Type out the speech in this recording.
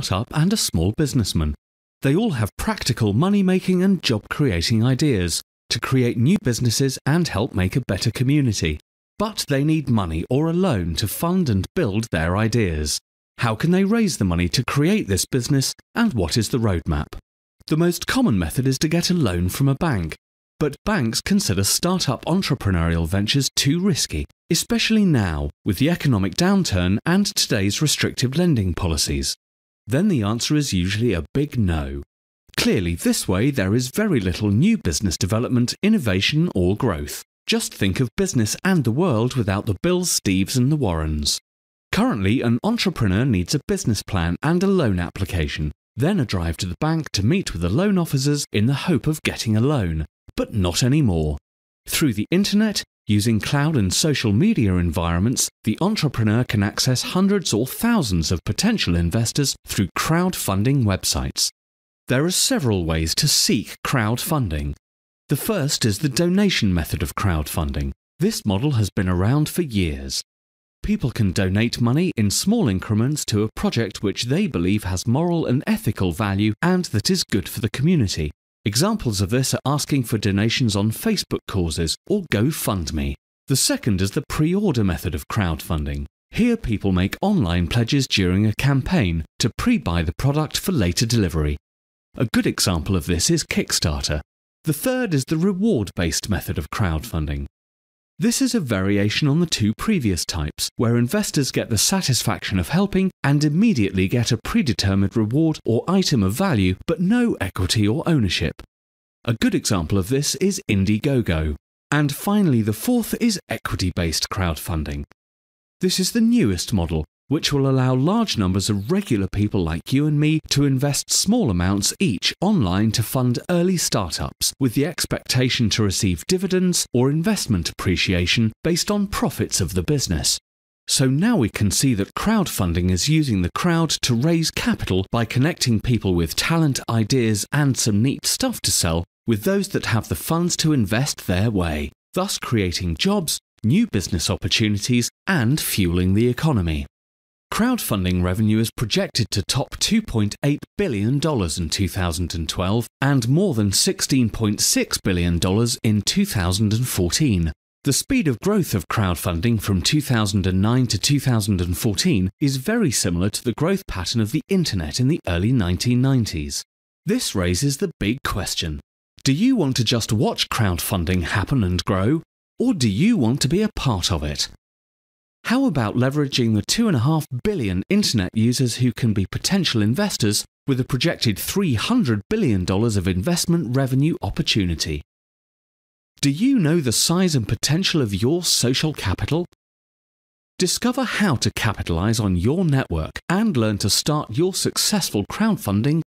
startup and a small businessman. They all have practical money-making and job-creating ideas to create new businesses and help make a better community. But they need money or a loan to fund and build their ideas. How can they raise the money to create this business, and what is the roadmap? The most common method is to get a loan from a bank. But banks consider startup entrepreneurial ventures too risky, especially now with the economic downturn and today's restrictive lending policies. Then the answer is usually a big no. Clearly, this way there is very little new business development, innovation or growth. Just think of business and the world without the Bills, Steves and the Warrens. Currently, an entrepreneur needs a business plan and a loan application, then a drive to the bank to meet with the loan officers in the hope of getting a loan. But not anymore. Through the internet, using cloud and social media environments, the entrepreneur can access hundreds or thousands of potential investors through crowdfunding websites. There are several ways to seek crowdfunding. The first is the donation method of crowdfunding. This model has been around for years. People can donate money in small increments to a project which they believe has moral and ethical value and that is good for the community. Examples of this are asking for donations on Facebook causes or GoFundMe. The second is the pre-order method of crowdfunding. Here people make online pledges during a campaign to pre-buy the product for later delivery. A good example of this is Kickstarter. The third is the reward-based method of crowdfunding. This is a variation on the two previous types, where investors get the satisfaction of helping and immediately get a predetermined reward or item of value, but no equity or ownership. A good example of this is Indiegogo. And finally, the fourth is equity-based crowdfunding. This is the newest model, which will allow large numbers of regular people like you and me to invest small amounts each online to fund early startups, with the expectation to receive dividends or investment appreciation based on profits of the business. So now we can see that crowdfunding is using the crowd to raise capital by connecting people with talent, ideas and some neat stuff to sell with those that have the funds to invest their way, thus creating jobs, new business opportunities and fueling the economy. Crowdfunding revenue is projected to top $2.8 billion in 2012 and more than $16.6 billion in 2014. The speed of growth of crowdfunding from 2009 to 2014 is very similar to the growth pattern of the internet in the early 1990s. This raises the big question. Do you want to just watch crowdfunding happen and grow, or do you want to be a part of it? How about leveraging the 2.5 billion internet users who can be potential investors with a projected $300 billion of investment revenue opportunity? Do you know the size and potential of your social capital? Discover how to capitalize on your network and learn to start your successful crowdfunding